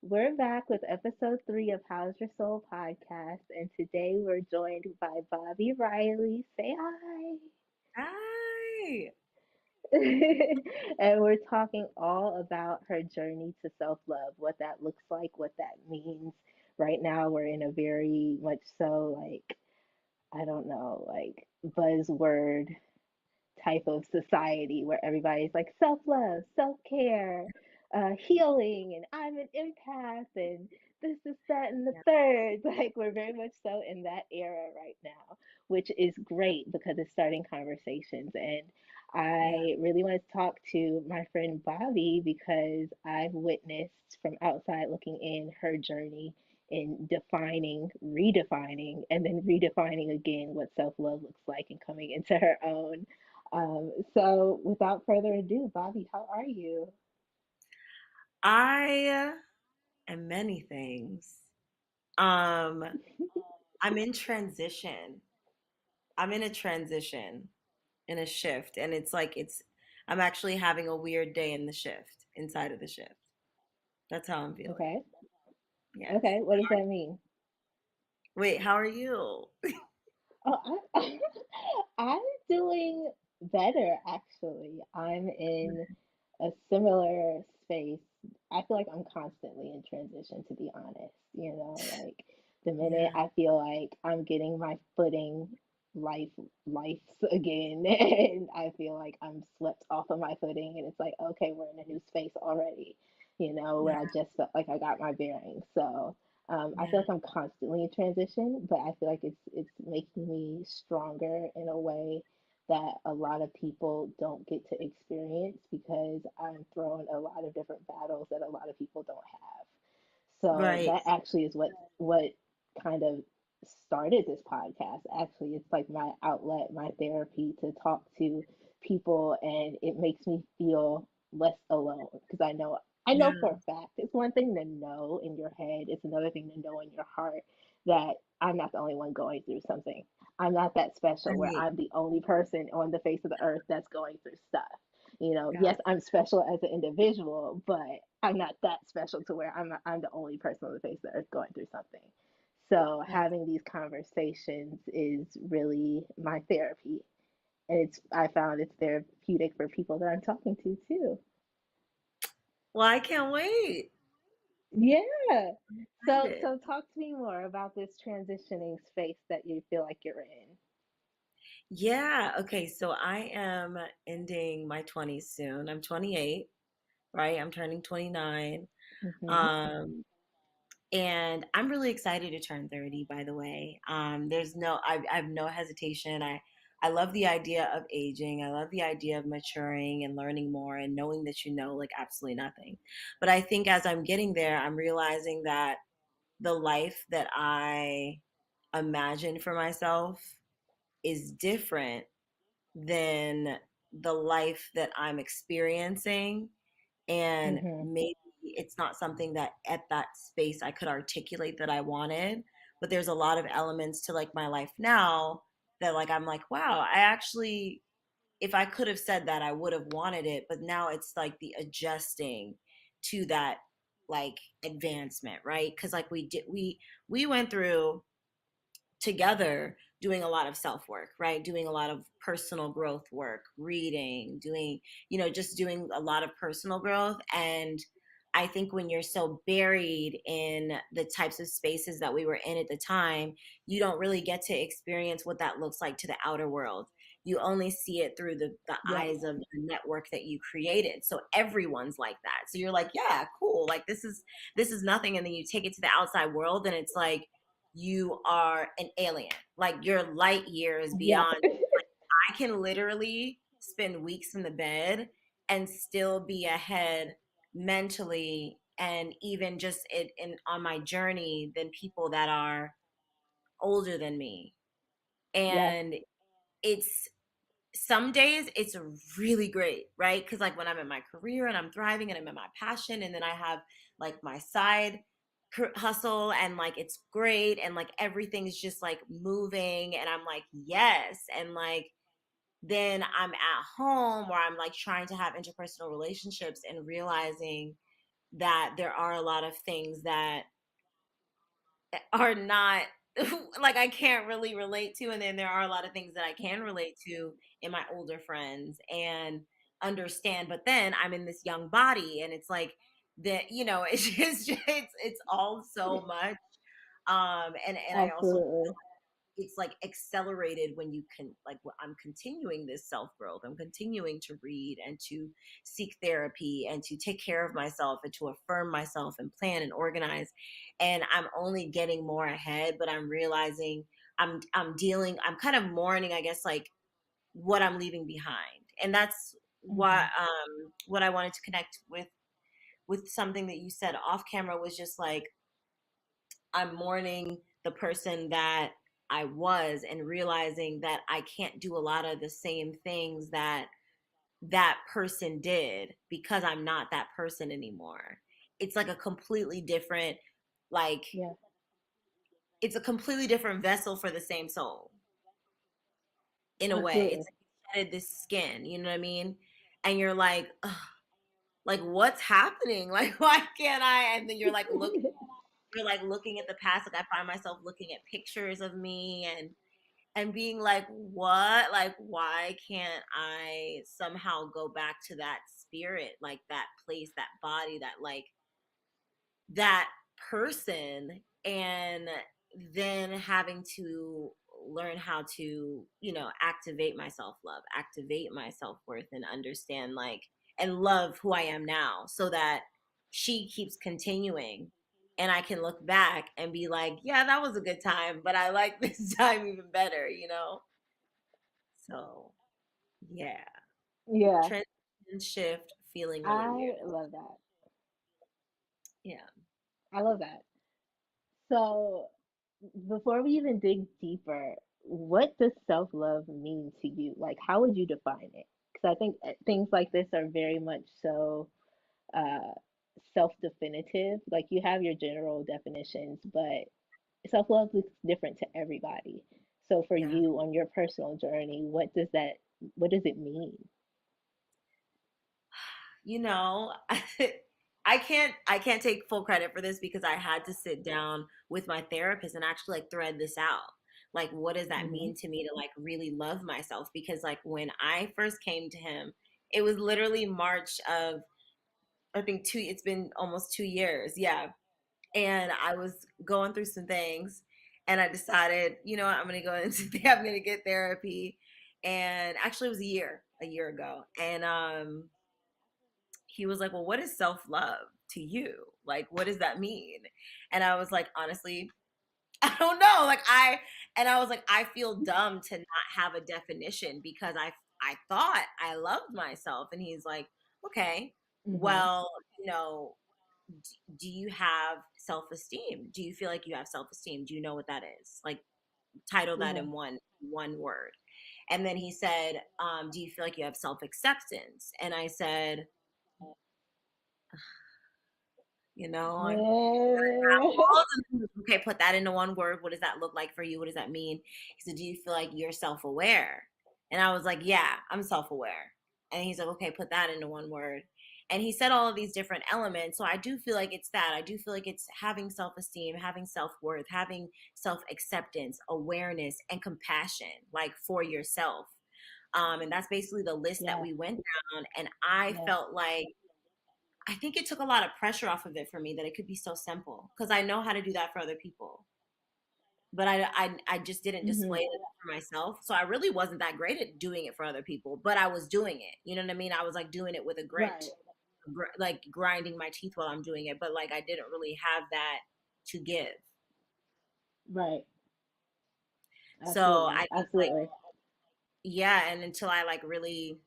We're back with episode 3 of How's Your Soul podcast, and today we're joined by Bobbie Riley. Say hi. Hi. And we're talking all about her journey to self love, what that looks like, what that means. Right now, we're in a very much so like, I don't know, like buzzword type of society where everybody's like self love, self care, healing, and I'm an empath, and this, that, and the Yeah. third. Like, we're very much so in that era right now, which is great because it's starting conversations. And Yeah. I really wanted to talk to my friend Bobbie because I've witnessed from outside looking in her journey in defining, redefining, and then redefining again what self love looks like and coming into her own. So without further ado, Bobbie, how are you? I am many things. Um, I'm in transition. I'm in a transition, in a shift, and I'm actually having a weird day in the shift, inside of the shift. That's how I'm feeling. Okay. Yes. Okay. What does that mean? Wait, how are you? Oh, I'm doing better actually. I'm in a similar space. I feel like I'm constantly in transition, to be honest. Like the minute Yeah. I feel like I'm getting my footing, life life's again, and I feel like I'm swept off of my footing, and it's like, okay, we're in a new space already, where Yeah. I just felt like I got my bearings. So I feel Yeah. like I'm constantly in transition, but I feel like it's making me stronger in a way that a lot of people don't get to experience because I'm throwing a lot of different battles that a lot of people don't have. So Right. that actually is what kind of started this podcast. Actually, it's like my outlet, my therapy to talk to people, and it makes me feel less alone because I know for Yeah. a fact it's one thing to know in your head, it's another thing to know in your heart that I'm not the only one going through something. I'm not that special where Right. I'm the only person on the face of the earth that's going through stuff. Yes, God. I'm special as an individual, but I'm not that special to where I'm the only person on the face of the earth going through something. So That's, having these conversations is really my therapy. And I found it's therapeutic for people that I'm talking to too. well, I can't wait. Yeah. So Excited. so talk to me more about this transitioning space that you feel like you're in. Yeah. Okay. So I am ending my 20s soon. I'm 28, right? I'm turning 29. Hmm. Um, and I'm really excited to turn 30, by the way. I have no hesitation. I love the idea of aging. I love the idea of maturing and learning more and knowing that you know like absolutely nothing. But I think as I'm getting there, I'm realizing that the life that I imagined for myself is different than the life that I'm experiencing. And Hmm. maybe it's not something that at that space I could articulate that I wanted. But there's a lot of elements to like my life now that like I'm like, wow, I actually, if I could have said that, I would have wanted it. But now it's like the adjusting to that like advancement, right? Because like we went through together doing a lot of self work, right? Doing a lot of personal growth work, reading, doing, just doing a lot of personal growth. And I think when you're so buried in the types of spaces that we were in at the time, you don't really get to experience what that looks like to the outer world. You only see it through the Yep. eyes of the network that you created. So everyone's like that. So you're like, yeah, cool. Like this is nothing. And then you take it to the outside world and it's like you are an alien. Like your light years Yep. beyond. I can literally spend weeks in the bed and still be ahead mentally and even just on my journey than people that are older than me. Yes. And it's some days it's really great, right? Because like when I'm in my career and I'm thriving and I'm in my passion, and then I have like my side hustle and like it's great and like everything's just like moving and I'm like yes and like then I'm at home where I'm like trying to have interpersonal relationships and realizing that there are a lot of things that are not like I can't really relate to. And then there are a lot of things that I can relate to in my older friends and understand. But then I'm in this young body and it's like that, it's all so much. And I also Absolutely. it's like accelerated when you can like I'm continuing this self growth. I'm continuing to read and to seek therapy and to take care of myself and to affirm myself and plan and organize. And I'm only getting more ahead, but I'm realizing I'm kind of mourning, I guess, like what I'm leaving behind. And that's Hmm. what I wanted to connect with something that you said off camera was just like I'm mourning the person that I was and realizing that I can't do a lot of the same things that that person did because I'm not that person anymore. It's like a completely different, like, Yeah, it's a completely different vessel for the same soul in a way. It's absolutely. like you shedded this skin, you know what I mean? And you're like, ugh, like, what's happening? Like, why can't I? And then you're like looking at the past. Like, I find myself looking at pictures of me and being like, what? Like, why can't I somehow go back to that spirit, like that place, that body, that like that person, and then having to learn how to, activate my self love, activate my self worth, and understand, like, and love who I am now so that she keeps continuing. And I can look back and be like, yeah, that was a good time, but I like this time even better, you know? So, yeah. Yeah, Transition shift, feeling really weird. I love that. Yeah. I love that. So, before we even dig deeper, what does self-love mean to you? Like, how would you define it? Because I think things like this are very much so uh, self-definitive. Like, you have your general definitions, but self-love looks different to everybody. So, for Yeah. you on your personal journey, what does it mean? You know, I can't take full credit for this because I had to sit down with my therapist and actually like thread this out. Like what does that Hmm. mean to me to like really love myself? Because like when I first came to him, it was literally March of I think it's been almost 2 years. Yeah. And I was going through some things and I decided, you know what, I'm gonna go into I'm gonna get therapy. And actually it was a year ago. And he was like, well, what is self-love to you? Like, what does that mean? And I was like, honestly, I don't know. And I was like, I feel dumb to not have a definition because I thought I loved myself. And he's like, okay, Hmm. well, you know, do you have self-esteem? Do you feel like you have self-esteem? Do you know what that is? Like, title that Yeah. in one word. And then he said, do you feel like you have self-acceptance? And I said, you know, okay, put that into one word. What does that look like for you? What does that mean? He said, do you feel like you're self-aware? And I was like, yeah, I'm self-aware. And he's like, okay, put that into one word. And he said all of these different elements. So I do feel like it's that. I do feel like it's having self-esteem, having self-worth, having self-acceptance, awareness, and compassion, like for yourself. And that's basically the list that Yeah. we went down. And I Yeah. felt like I think it took a lot of pressure off of it for me that it could be so simple because I know how to do that for other people, but I just didn't Hmm. display it for myself. So I really wasn't that great at doing it for other people, but I was doing it. You know what I mean? I was like doing it with a grit, Right. like grinding my teeth while I'm doing it, but like I didn't really have that to give. Right. So I Absolutely. think like Absolutely. yeah, and until I like really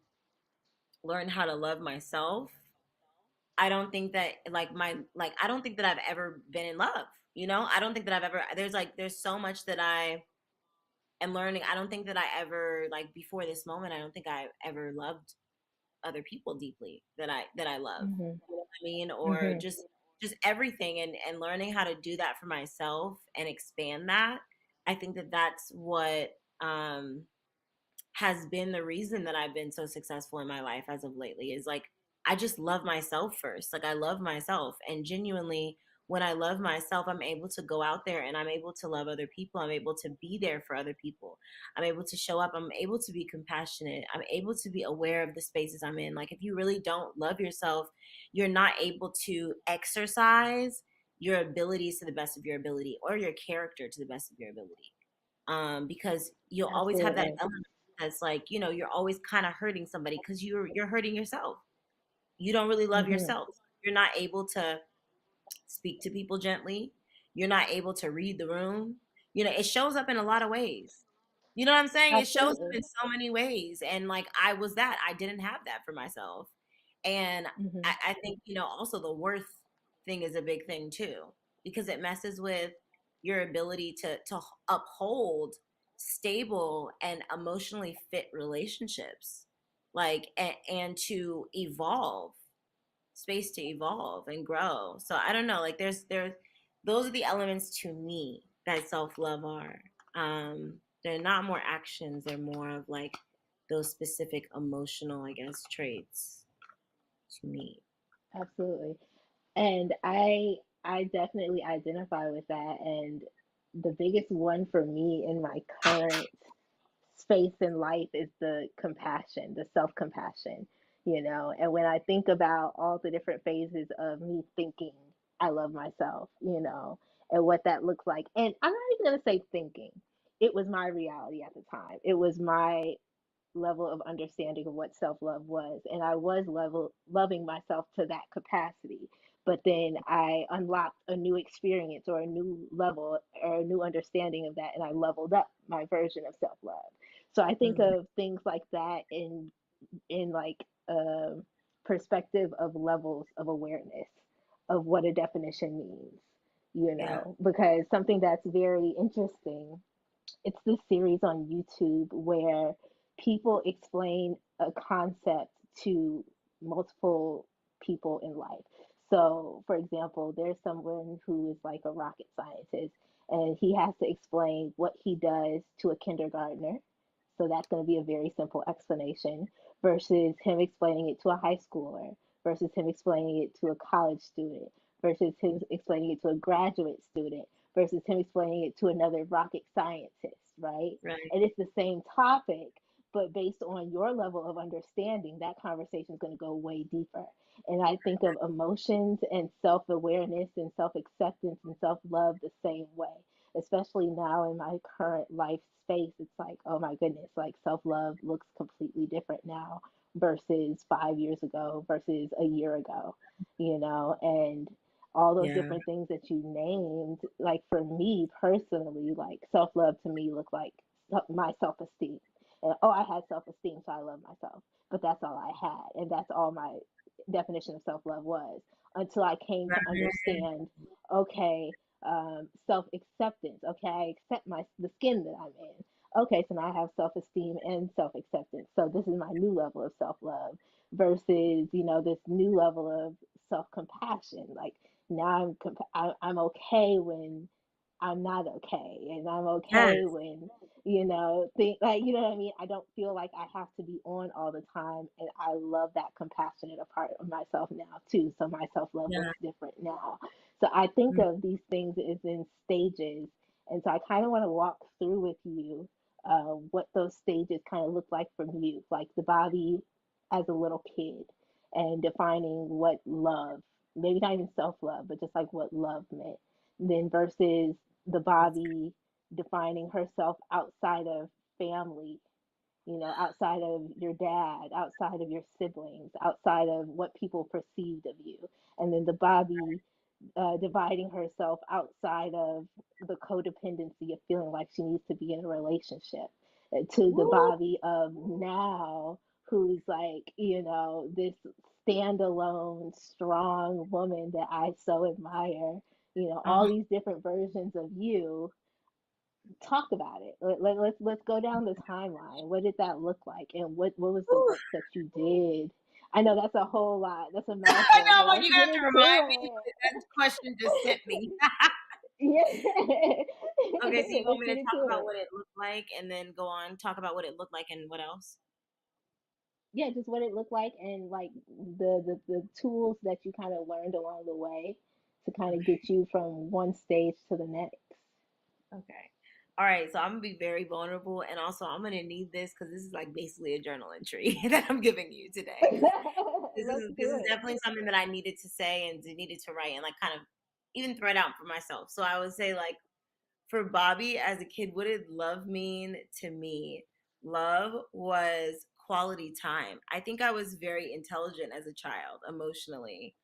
learn how to love myself, I don't think that I don't think that I've ever been in love. You know, I don't think that I've ever there's so much that I am learning. I don't think that I ever like before this moment, I don't think I ever loved other people deeply that I love. Hmm. You know what I mean? Or Hmm. just just everything, and learning how to do that for myself and expand that. I think that that's what has been the reason that I've been so successful in my life as of lately, is like I just love myself first. Like I love myself, and genuinely when I love myself, I'm able to go out there and I'm able to love other people. I'm able to be there for other people. I'm able to show up. I'm able to be compassionate. I'm able to be aware of the spaces I'm in. Like if you really don't love yourself, you're not able to exercise your abilities to the best of your ability, or your character to the best of your ability, because you'll always have that Absolutely. element that's like, you're always kind of hurting somebody because you're hurting yourself. You don't really love Hmm. yourself. You're not able to speak to people gently. You're not able to read the room. It shows up in a lot of ways. You know what I'm saying? It shows up Absolutely. in so many ways. And like I was that. I didn't have that for myself. And Hmm. I think, also the worth thing is a big thing too, because it messes with your ability to uphold stable and emotionally fit relationships. Like and to evolve, space to evolve and grow. So I don't know, like there's those are the elements to me that self-love are. They're not more actions, they're more of like those specific emotional, I guess, traits to me. Absolutely. And I definitely identify with that. And the biggest one for me in my current space in life is the compassion, the self-compassion, And when I think about all the different phases of me thinking I love myself, and what that looks like. And I'm not even going to say thinking. It was my reality at the time. It was my level of understanding of what self-love was, and I was loving myself to that capacity. But then I unlocked a new experience or a new level or a new understanding of that, and I leveled up my version of self-love. So I think Mhm. of things like that in like a perspective of levels of awareness of what a definition means, Yeah. because something that's very interesting, it's this series on YouTube where people explain a concept to multiple people in life. So, for example, there's someone who is like a rocket scientist, and he has to explain what he does to a kindergartner. So that's going to be a very simple explanation versus him explaining it to a high schooler, versus him explaining it to a college student, versus him explaining it to a graduate student, versus him explaining it to another rocket scientist, right? Right. And it's the same topic, but based on your level of understanding, that conversation is going to go way deeper. And I think of emotions and self awareness and self acceptance and self love the same way, especially now in my current life space. It's like, oh my goodness, like self love looks completely different now versus 5 years ago versus a year ago, and all those Yeah. different things that you named, like for me personally, like self love to me looked like my self esteem. And oh, I had self esteem, so I love myself. But that's all I had. And that's all my definition of self love was until I came to Right. understand, okay, self acceptance. Okay, I accept the skin that I'm in. Okay, so now I have self esteem and self acceptance. So this is my new level of self love versus, this new level of self compassion. Like now I'm okay when I'm not okay, and I'm okay Yes. when think like what I mean. I don't feel like I have to be on all the time, and I love that compassionate a part of myself now too. So my self love Yeah. looks different now. So I think Mm. of these things as in stages, and so I kind of want to walk through with you what those stages kind of look like from you, like the Bobbie as a little kid, and defining what love, maybe not even self love, but just like what love meant. Then versus the Bobbie defining herself outside of family, outside of your dad, outside of your siblings, outside of what people perceived of you. And then the Bobbie dividing herself outside of the codependency of feeling like she needs to be in a relationship, to the Woo. Bobbie of now who's like, this standalone, strong woman that I so admire. All Oh, these different versions of you. Talk about it. Let's go down the timeline. What did that look like, and what was the woo. work that you did? I know that's a whole lot. That's a I mouthful, know, but I'm like, let's you get have to remind me. into That question just hit me. it. Okay, so Yeah. you want Let's me to get talk into about it. what it looked like and then go on, talk about what it looked like and what else? Yeah, just what it looked like and like the tools that you kind of learned along the way to kind of Okay. get you from one stage to the next. Okay. All right. So I'm gonna be very vulnerable, and also I'm gonna need this because this is like basically a journal entry that I'm giving you today. Because this Let's is this do is it. definitely something that I needed to say and needed to write and like kind of even thread out for myself. So I would say like for Bobbie as a kid, what did love mean to me? Love was quality time. I think I was very intelligent as a child emotionally.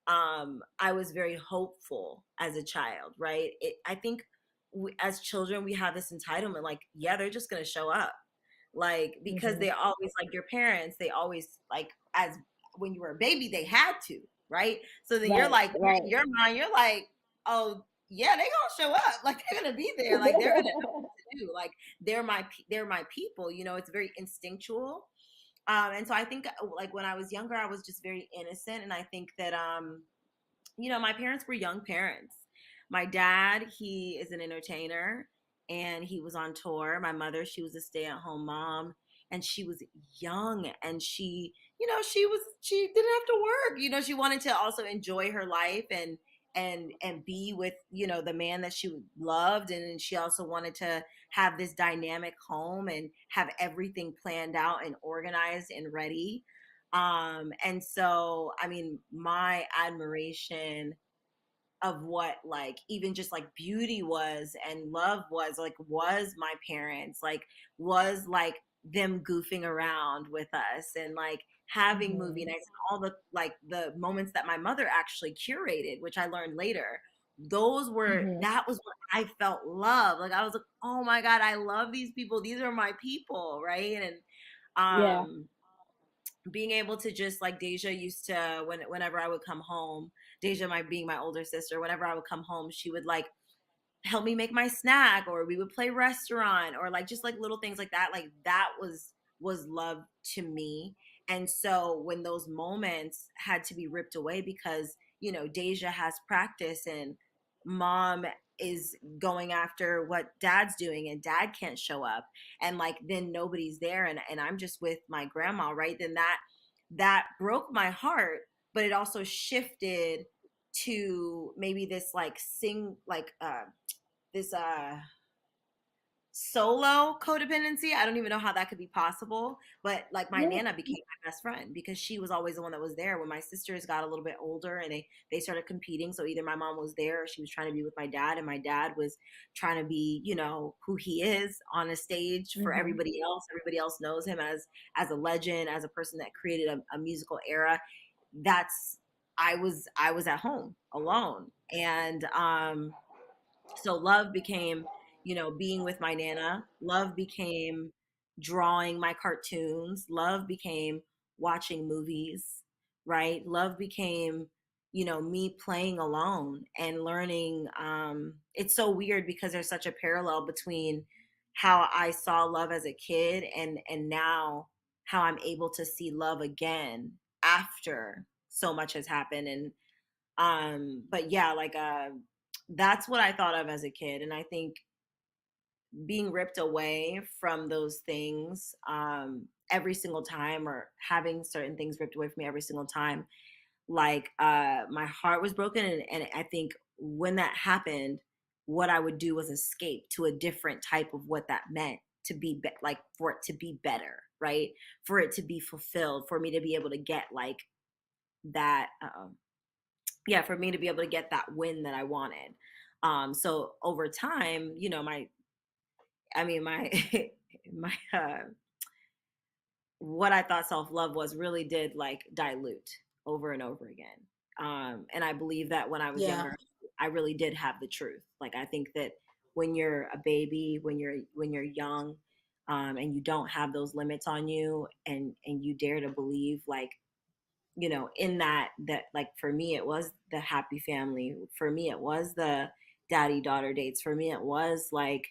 I was very hopeful as a child, right? I think as children, we have this entitlement like, yeah, they're just going to show up. Like, because Hmm. they always like your parents, they always like, as when you were a baby, they had to, right? So then you're Right, like, in right. your mind, you're like, oh, yeah, they gonna show up. Like they're gonna be there. Like they're gonna know what to do. Like they're my people. You know, it's very instinctual. And so I think like when I was younger, I was just very innocent, and I think that you know, my parents were young parents. My dad, he is an entertainer and he was on tour. My mother, she was a stay-at-home mom and she was young and she, you know, she didn't have to work. You know, she wanted to also enjoy her life and be with, you know, the man that she loved, and she also wanted to have this dynamic home and have everything planned out and organized and ready. And so I mean my admiration of what like even just like beauty was and love was like was my parents, like was like them goofing around with us and like having movie Hmm. nights and all the like the moments that my mother actually curated, which I learned later. Those were Hmm. that was what I felt love. Like I was like, oh my God, I love these people. These are my people, right? And Yeah. being able to just like Deja used to whenever I would come home, Deja my being my older sister, whenever I would come home, she would like help me make my snack or we would play restaurant or like just like little things like that. Like that was love to me. And so when those moments had to be ripped away because, you know, Deja has practice and mom is going after what dad's doing and dad can't show up and like then nobody's there and I'm just with my grandma, right? Then that broke my heart, but it also shifted to maybe this like this solo codependency. I don't even know how that could be possible, but like my Yeah. nana became my best friend because she was always the one that was there when my sisters got a little bit older and they started competing. So either my mom was there or she was trying to be with my dad and my dad was trying to be, you know, who he is on a stage for Hmm. everybody else. Everybody else knows him as a legend, as a person that created a musical era. That's I was at home alone. And so love became, you know, being with my nana. Love became drawing my cartoons. Love became watching movies, right? Love became, you know, me playing alone and learning. It's so weird because there's such a parallel between how I saw love as a kid and now how I'm able to see love again after so much has happened. And but yeah, like that's what I thought of as a kid. And I think being ripped away from those things every single time or having certain things ripped away from me every single time, like my heart was broken. And I think when that happened, what I would do was escape to a different type of what that meant to like for it to be better, right? For it to be fulfilled, for me to be able to get like that yeah, for me to be able to get that win that I wanted. So over time, you know, I mean, my, my, what I thought self love was really did like dilute over and over again. And I believe that when I was Yeah. younger, I really did have the truth. Like, I think that when you're a baby, when you're young, and you don't have those limits on you and you dare to believe like you know in that like for me it was the happy family, for me it was the daddy daughter dates, for me it was like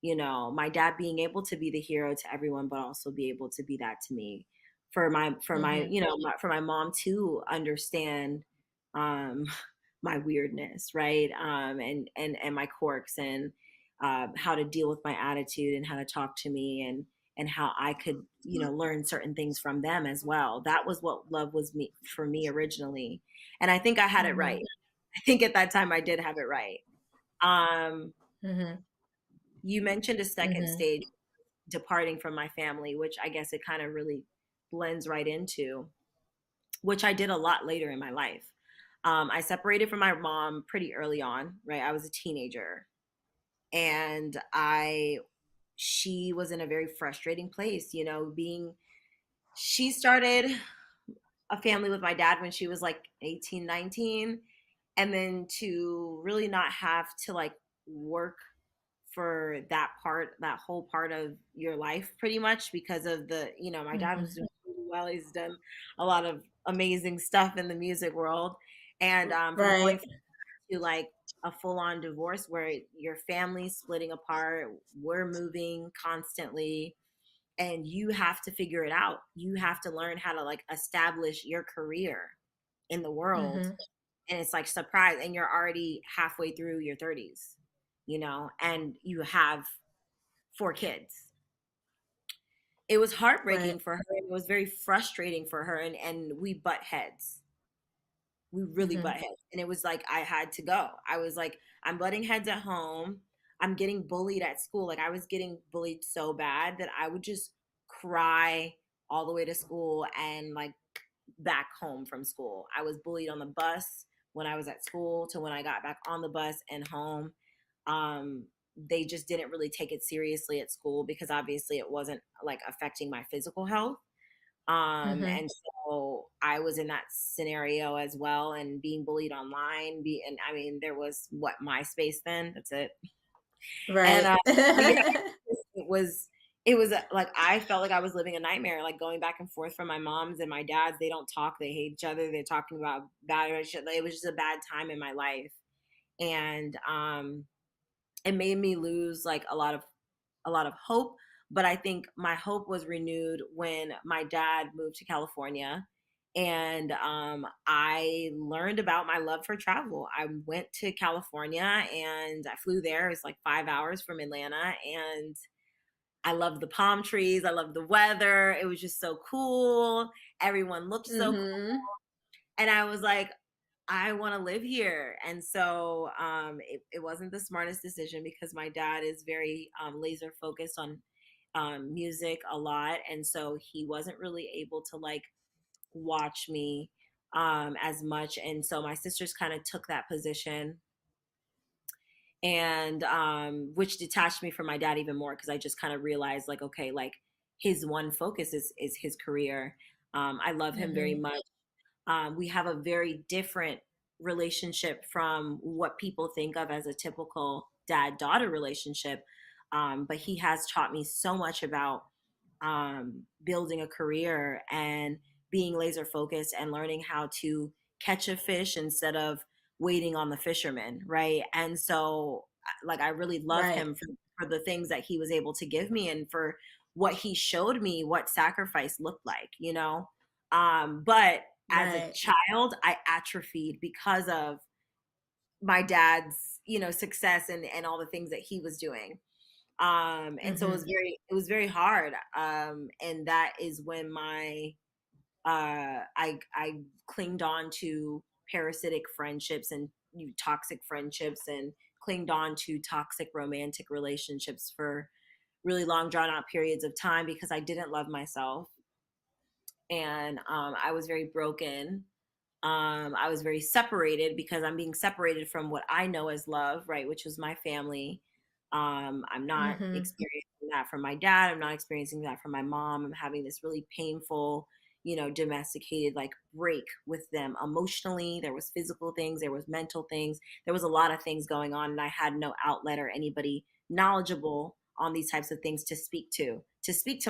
you know my dad being able to be the hero to everyone but also be able to be that to me. for my Mhm. for my mom to understand um my weirdness, right? And my quirks, and how to deal with my attitude, and how to talk to me, and how I could, learn certain things from them as well. That was what love was me for me originally. And I think I had it right. Mhm. I think at that time I did have it right. Um, Mhm. you mentioned a second Mhm. stage, departing from my family, which I guess it kind of really blends right into, which I did a lot later in my life. I separated from my mom pretty early on, right? I was a teenager, and she was in a very frustrating place, she started a family with my dad when she was like 18, 19, and then to really not have to like work for that whole part of your life, pretty much because of my dad was Mhm. doing really well. He's done a lot of amazing stuff in the music world. And from going Right. to like a full-on divorce where your family's splitting apart, we're moving constantly, and you have to figure it out. You have to learn how to like establish your career in the world. Mhm. And it's like surprise, and you're already halfway through your 30s, and you have 4 kids. It was heartbreaking Right. for her. It was very frustrating for her, and we butt heads. We really butt Mhm. heads. And it was like I had to go. I was like, I'm butting heads at home. I'm getting bullied at school. Like I was getting bullied so bad that I would just cry all the way to school and like back home from school. I was bullied on the bus when I was at school to when I got back on the bus and home. They just didn't really take it seriously at school because obviously it wasn't like affecting my physical health. Mhm. And so I was in that scenario as well, and being bullied online. And I mean, there was what, MySpace then? That's it. And Right. but yeah, it was like I felt like I was living a nightmare, like going back and forth from my mom's and my dad's. They don't talk, they hate each other, they're talking about bad shit. Like, it was just a bad time in my life. And it made me lose like a lot of hope. But I think my hope was renewed when my dad moved to California, and I learned about my love for travel. I went to California and I flew there. It's like 5 hours from Atlanta, and I loved the palm trees. I loved the weather. It was just so cool. Everyone looked so cool, Mhm. and I was like, I want to live here. And so it wasn't the smartest decision because my dad is very laser focused on music a lot. And so he wasn't really able to like watch me as much. And so my sisters kind of took that position, and which detached me from my dad even more because I just kind of realized like, okay, like his one focus is his career. I love him very Mhm. much. We have a very different relationship from what people think of as a typical dad daughter relationship. But he has taught me so much about building a career and being laser focused and learning how to catch a fish instead of waiting on the fisherman, right? And so, like, I really love Right. him for the things that he was able to give me, and for what he showed me what sacrifice looked like, but as a Right. child, I atrophied because of my dad's, success, and all the things that he was doing. And so Mhm. it was very hard. And that is when I clinged on to parasitic friendships and toxic friendships, and clinged on to toxic romantic relationships for really long drawn out periods of time because I didn't love myself. And I was very broken. I was very separated because I'm being separated from what I know as love, right, which was my family. I'm not Mhm. experiencing that from my dad. I'm not experiencing that from my mom. I'm having this really painful, domesticated like break with them emotionally. There was physical things, there was mental things, there was a lot of things going on, and I had no outlet or anybody knowledgeable on these types of things to speak to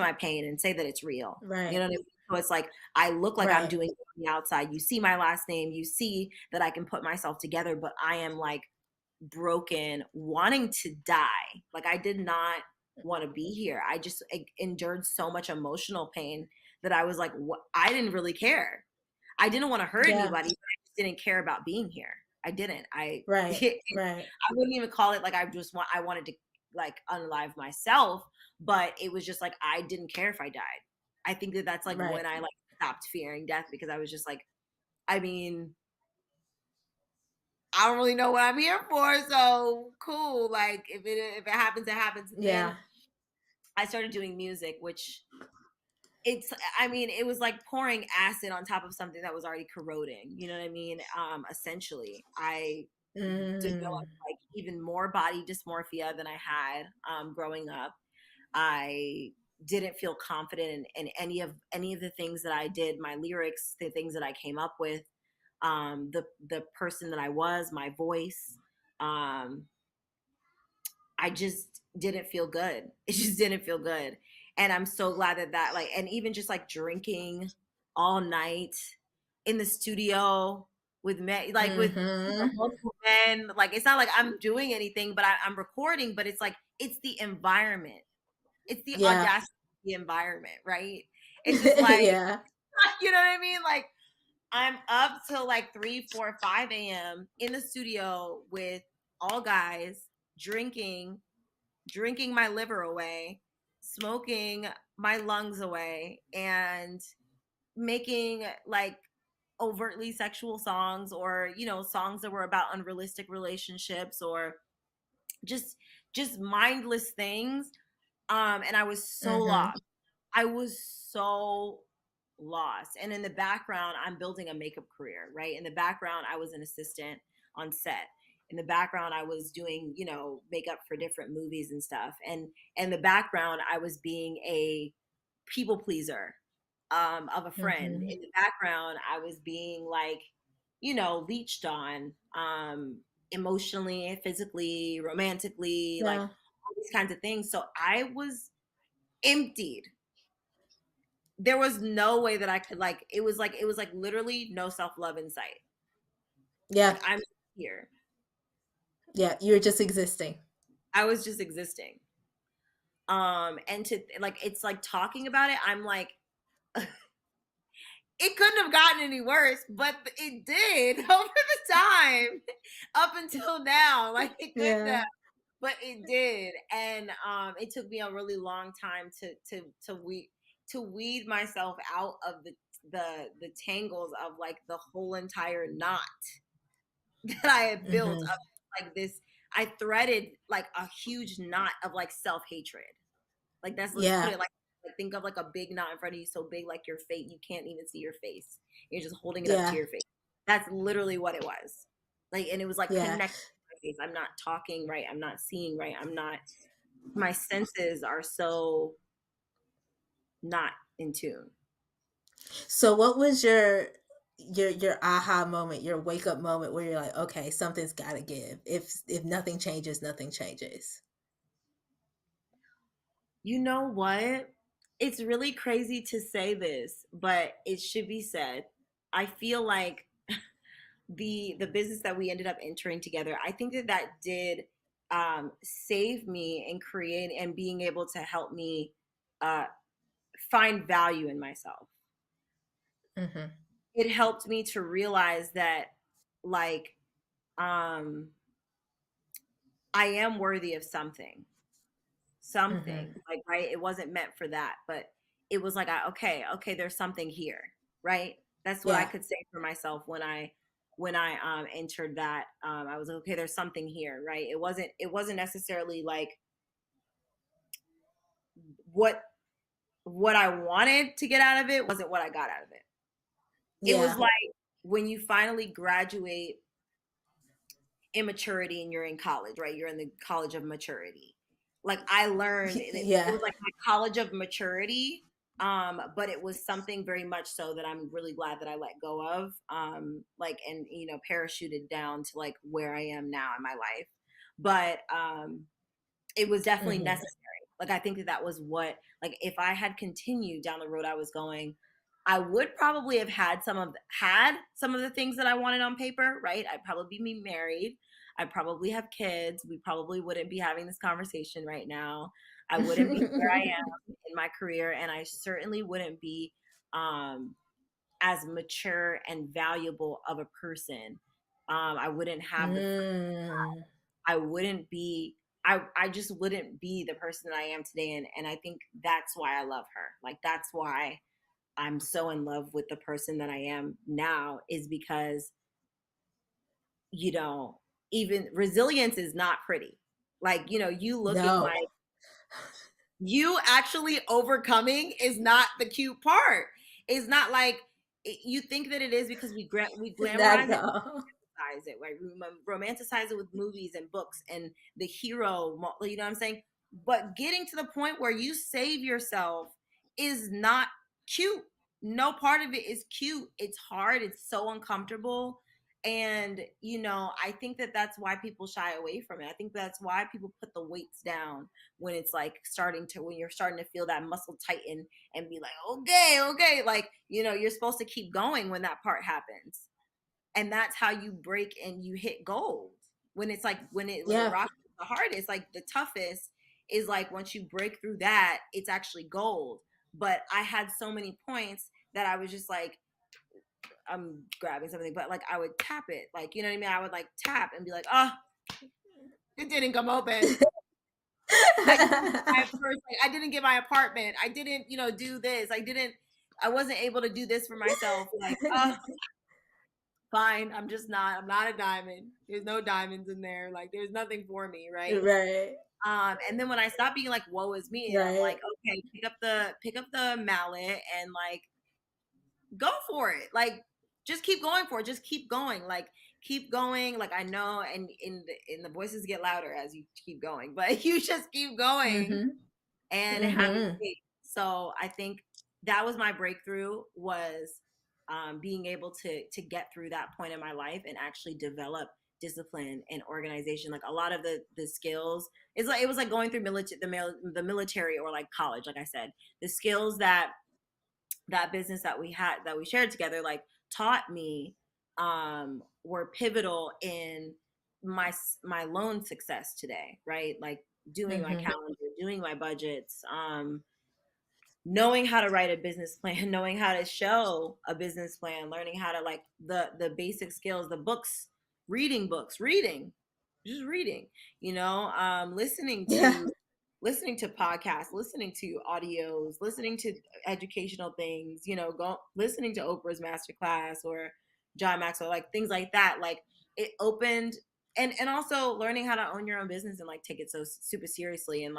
my pain and say that it's real. You Right. know what I mean? So it's like I look like I'm Right. doing it on the outside. You see my last name, you see that I can put myself together, but I am like broken, wanting to die. Like I did not want to be here. I just endured so much emotional pain that I was like, what? I didn't really care. I didn't want to hurt Yeah. anybody, but I just didn't care about being here. I didn't. I Right. I Right. wouldn't even call it like I wanted to like unalive myself, but it was just like I didn't care if I died. I think that that's like Right. when I like stopped fearing death because I was just like, I mean, I don't really know what I'm here for, so cool. Like if it happens, it happens. And then Yeah. I started doing music, which it's I mean, it was like pouring acid on top of something that was already corroding. You know what I mean? Essentially, I Mm. developed like even more body dysmorphia than I had growing up. I didn't feel confident in any of the things that I did, my lyrics, the things that I came up with, the person that I was, my voice. Um, I just didn't feel good. It just didn't feel good. And I'm so glad that like, and even just like drinking all night in the studio with men, like with Mhm. multiple men. Like, it's not like I'm doing anything, but I'm recording, but it's like, it's the environment. It's the Yeah. audacity of the environment, right? It's just like, Yeah. you know what I mean? Like, I'm up till like 3, 4, 5 a.m. in the studio with all guys drinking my liver away, smoking my lungs away, and making like overtly sexual songs, or songs that were about unrealistic relationships, or just mindless things. And I was so Mhm. lost. I was so lost. And in the background, I'm building a makeup career, right? In the background, I was an assistant on set. In the background, I was doing, makeup for different movies and stuff. And in the background, I was being a people pleaser of a friend. Mhm. In the background, I was being like, leached on emotionally, physically, romantically, like Yeah. all these kinds of things. So I was emptied. There was no way that I could like it was like literally no self-love in sight. Like, Yeah. I'm here. Yeah. You're just existing. I was just existing. And to like it's like talking about it, I'm like it couldn't have gotten any worse, but it did over the time up until now. Like, it couldn't Yeah. have, but it did. And it took me a really long time to weed myself out of the tangles of like the whole entire knot that I had built Mhm. up. Like this, I threaded like a huge knot of like self-hatred. Like, let's put Yeah. it like think of like a big knot in front of you, so big like your face, you can't even see your face. You're just holding it up to Yeah. your face. That's literally what it was. Like, and it was like Yeah. connected to my face. I'm not talking right. I'm not seeing right. I'm not. My senses are so not in tune. So what was your aha moment, your wake up moment where you're like, okay, something's got to give. If nothing changes, nothing changes. You know what? It's really crazy to say this, but it should be said. I feel like the business that we ended up entering together, I think that did save me and create and being able to help me uh, find value in myself. Mhm. It helped me to realize that, like, um, I am worthy of something, Mhm. like, right? It wasn't meant for that, but it was like, okay, there's something here, right? That's what I Yeah. could say for myself when I entered that. I was like, okay, there's something here, right? It wasn't necessarily like what what I wanted to get out of it wasn't what I got out of it. It was Yeah. like when you finally graduate immaturity and you're in college, right? You're in the college of maturity. Like, I learned it Yeah. was like my college of maturity. But it was something very much so that I'm really glad that I let go of. Like, and parachuted down to like where I am now in my life. But it was definitely Mhm. necessary. Like, I think that was what, like, if I had continued down the road I was going, I would probably have had some of the things that I wanted on paper, right? I'd probably be married. I'd probably have kids. We probably wouldn't be having this conversation right now. I wouldn't be where I am in my career, and I certainly wouldn't be um, as mature and valuable of a person. I wouldn't have the Mm. I wouldn't be I just wouldn't be the person that I am today, and I think that's why I love her. Like that's why I'm so in love with the person that I am now, is because, you know, even resilience is not pretty. Like, you know, you looking No. like you actually overcoming is not the cute part. It's not like you think that it is, because we Not glamorize at it, all. right? We romanticize it with movies and books and the hero, you know what I'm saying? But getting to the point where you save yourself is not cute. No part of it is cute. It's hard. It's so uncomfortable. And, you know, I think that that's why people shy away from it. I think that's why people put the weights down when it's like when you're starting to feel that muscle tighten and be like, okay, okay. Like, you know, you're supposed to keep going when that part happens, and that's how you break and you hit gold. When it's like when the Yeah. rock is the hardest, like the toughest, is like once you break through that, it's actually gold. But I had so many points that I was just like, I'm grabbing something, but like I would tap it, like, you know what I mean? I would like tap and be like, oh, it didn't come open. I didn't buy a purse. Like, I didn't get my apartment. I didn't, you know, do this. I wasn't able to do this for myself. Like, oh, fine. I'm not a diamond. There's no diamonds in there. Like, there's nothing for me, right? Right. And then when I stopped being like, woe is me, and I'm like, Right. okay, pick up the mallet and like go for it. Like, just keep going for it. Just keep going. Like, keep going. Like, I know, and in the voices get louder as you keep going, but you just keep going Mhm. and have your Mhm. faith. So I think that was my breakthrough, was being able to get through that point in my life and actually develop discipline and organization. Like a lot of the skills, it's like it was like going through the military or like college. Like I said, the skills that business that we shared together like taught me were pivotal in my loan success today, right? Like doing my Mhm. calendar, doing my budgets, knowing how to write a business plan, knowing how to show a business plan, learning how to like the basic skills, the books, reading, just reading, you know, Yeah. listening to podcasts, listening to audios, listening to educational things, you know, listening to Oprah's masterclass or John Maxwell, like things like that. Like it opened, and also learning how to own your own business and like take it so super seriously and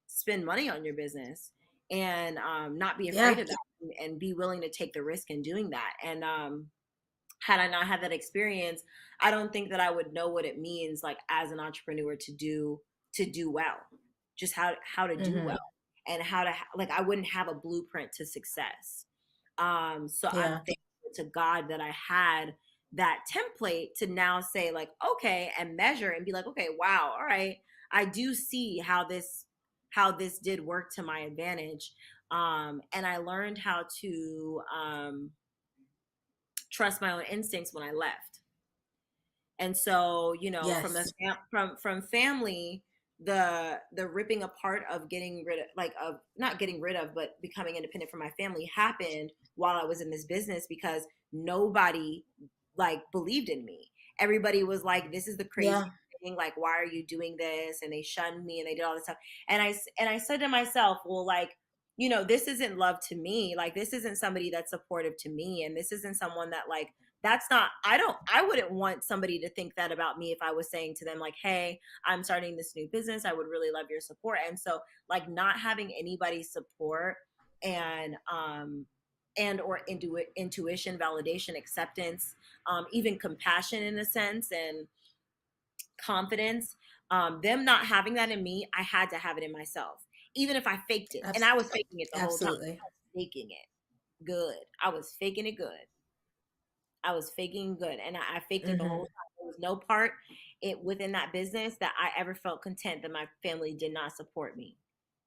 spend money on your business, and not be afraid Yeah. of that, and be willing to take the risk in doing that. And had I not had that experience, I don't think that I would know what it means like as an entrepreneur to do well, just how to do well, Mhm. and how to like I wouldn't have a blueprint to success. So I'm Yeah. thankful to God that I had that template to now say like, okay, and measure and be like, okay, wow, all right, I do see how this did work to my advantage. And I learned how to trust my own instincts when I left. And so, you know, Yes. from family, the ripping apart of getting rid of like of not getting rid of but becoming independent from my family happened while I was in this business, because nobody like believed in me. Everybody was like, this is the Yeah. crazy thing, like why are you doing this? And they shunned me and they did all this stuff. And I said to myself, well, like, you know, this isn't love to me. Like this isn't somebody that's supportive to me, and this isn't someone that like that's not I wouldn't want somebody to think that about me if I was saying to them like, hey, I'm starting this new business, I would really love your support. And so like not having anybody's support and or intuition, validation, acceptance, even compassion in a sense, and confidence, them not having that in me, I had to have it in myself, even if I faked it. And Abs- I was faking it the whole time. Absolutely. I was faking it good. I was faking it good. I was faking good, and I faked it the whole Mhm. time. There was no part within that business that I ever felt content that my family did not support me,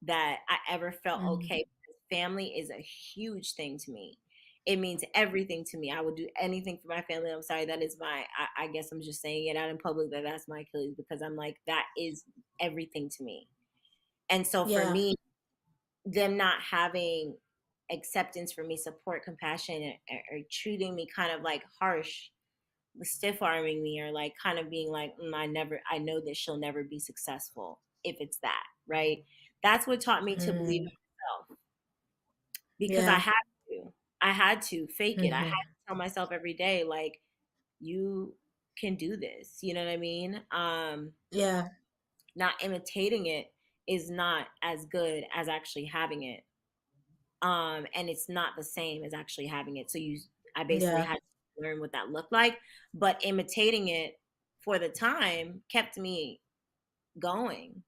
that I ever felt Mhm. okay. Because family is a huge thing to me. It means everything to me. I would do anything for my family. I'm sorry, that is I guess I'm just saying it out in public that that's my Achilles, because I'm like, that is everything to me. And so for Yeah. me, them not having acceptance for me, support, compassion, or treating me kind of like harsh, stiff arming me, or like kind of being like, I know that she'll never be successful if it's that, right? That's what taught me to believe Mm, in myself, because yeah. I had to fake it. I had Mm-hmm. to tell myself every day, like, you can do this. You know what I mean? Yeah. Not imitating it is not as good as actually having it. And it's not the same as actually having it. I basically Yeah. had to learn what that looked like, but imitating it for the time kept me going.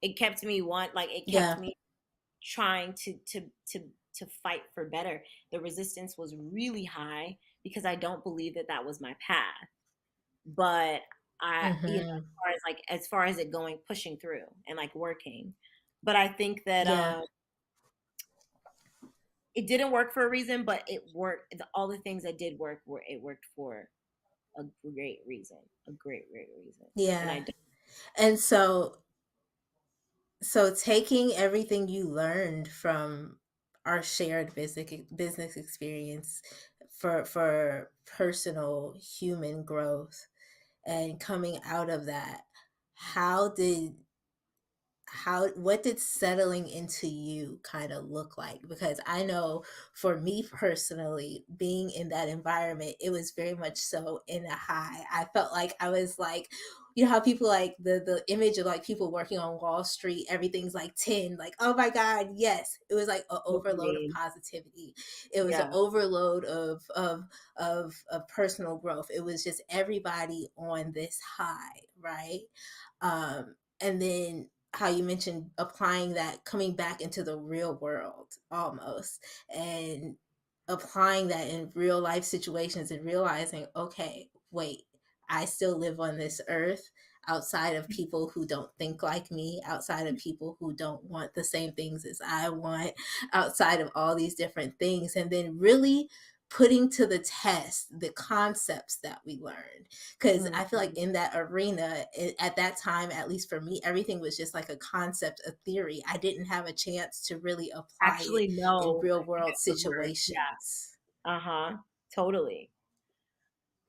It kept me it kept Yeah. me trying to fight for better. The resistance was really high because I don't believe that that was my path. But Mm-hmm. as far as it going, pushing through and like working. But I think that Yeah. it didn't work for a reason, but it worked. All the things that did work it worked for a great reason, great reason. And I Yeah. don't And so taking everything you learned from our shared business experience for personal human growth and coming out of that, how did how what did settling into you kind of look like? Because I know for me personally, being in that environment, it was very much so in a high. I felt like I was like, you know how people like the image of like people working on Wall Street, everything's like 10, like, oh my God, yes. It was like an overload of mean. positivity. It was an Yeah. overload of personal growth. It was just everybody on this high, right? And then how you mentioned applying that, coming back into the real world almost, and applying that in real life situations and realizing, okay, wait, I still live on this earth outside of people who don't think like me, outside of people who don't want the same things as I want, outside of all these different things. And then really putting to the test the concepts that we learned, because I feel like Mhm. in that arena at that time, at least for me, everything was just like a concept, a theory. I didn't have a chance to really apply it Actually, in no, real if world it would work. Yeah. situations. Uh-huh. Totally.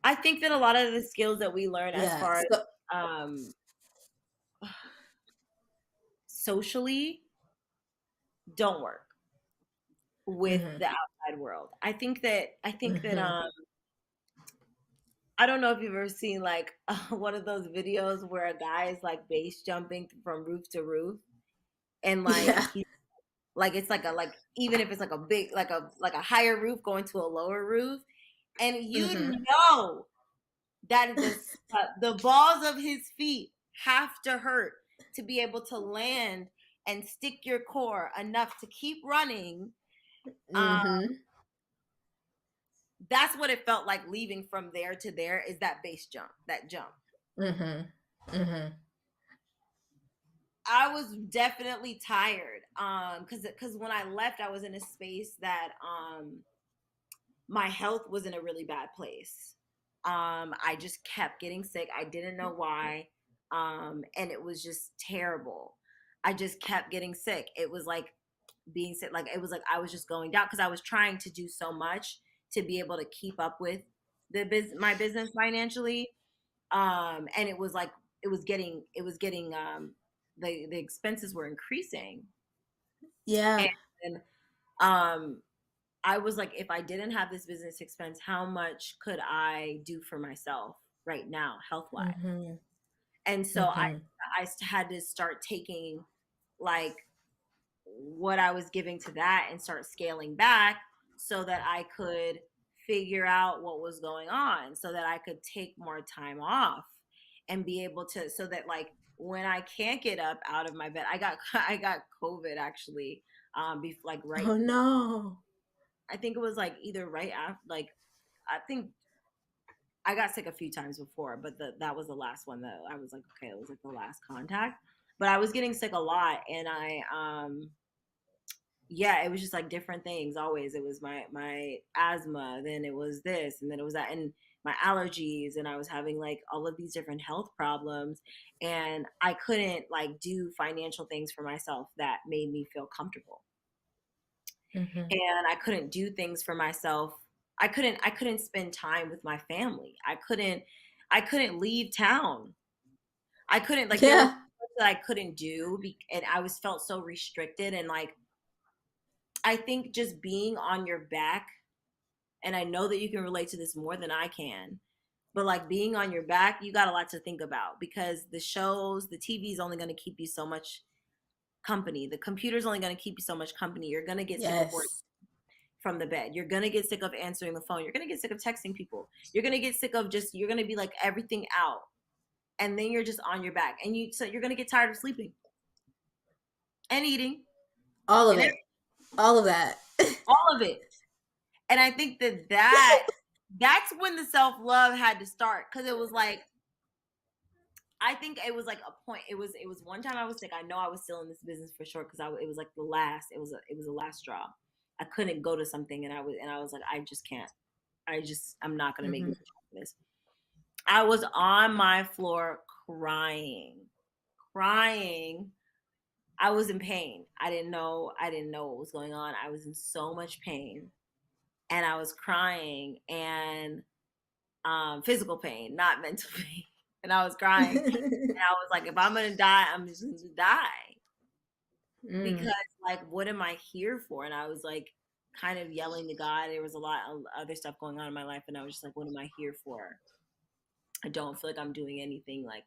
I think that a lot of the skills that we learn as Yeah. far as So um socially don't work with mhm, the outside world. I think that mhm. I don't know if you've ever seen like one of those videos where a guy is like base jumping from roof to roof, and like Yeah. he like it's like a like even if it's like a big like a higher roof going to a lower roof, and Mhm. that the balls of his feet have to hurt to be able to land and stick your core enough to keep running. Um, Mhm. that's what it felt like leaving from there to there, is that base jump, that jump. Mhm. Mhm. I was definitely tired. Because when I left, I was in a space that my health was in a really bad place. I just kept getting sick. I didn't know why. And it was just terrible. I just kept getting sick. It was like being sick. Like it was like I was just going down because I was trying to do so much to be able to keep up with my business financially. And it was like the expenses were increasing. Yeah. And um I was like, if I didn't have this business expense, how much could I do for myself right now, health wise? Mhm. And so Mhm. I had to start taking like what I was giving to that and start scaling back so that I could figure out what was going on, so that I could take more time off and be able to, so that like when I can't get up out of my bed, I got COVID actually, like right, Oh no. I think it was like either right after, like I think I got sick a few times before, but that was the last one that I was like, okay, it was like the last contact. But I was getting sick a lot, and yeah, it was just like different things. Always, it was my asthma, then it was this, and then it was that, and my allergies, and I was having like all of these different health problems, and I couldn't like do financial things for myself that made me feel comfortable. Mhm. and I couldn't do things for myself. I couldn't spend time with my family. I couldn't leave town. I couldn't, like, there was Yeah. so much that I couldn't do, and I was felt so restricted, and like I think just being on your back, and I know that you can relate to this more than I can, but like being on your back, you got a lot to think about because the shows, the TV is only going to keep you so much company. The computer's only going to keep you so much company. You're going to get sick of work Yes. from the bed. You're going to get sick of answering the phone. You're going to get sick of texting people. You're going to get sick of just, you're going to be like everything out. And then you're just on your back. And so you're going to get tired of sleeping and eating All of and it. All of that. all of it. And I think that's when the self-love had to start. Cause it was like, I think it was like a point. It was one time I was sick. I know I was still in this business for sure because it was like the last. It was a last straw. I couldn't go to something, and I was like, I just can't. I'm not gonna make Mhm. it through this. I was on my floor crying, crying. I was in pain. I didn't know what was going on. I was in so much pain, and I was crying, and physical pain, not mental pain. And I was crying. And I was like, if I'm gonna die, I'm just gonna die. Mm. Because like, what am I here for? And I was like kind of yelling to God. There was a lot of other stuff going on in my life, and I was just like, what am I here for? I don't feel like I'm doing anything. Like,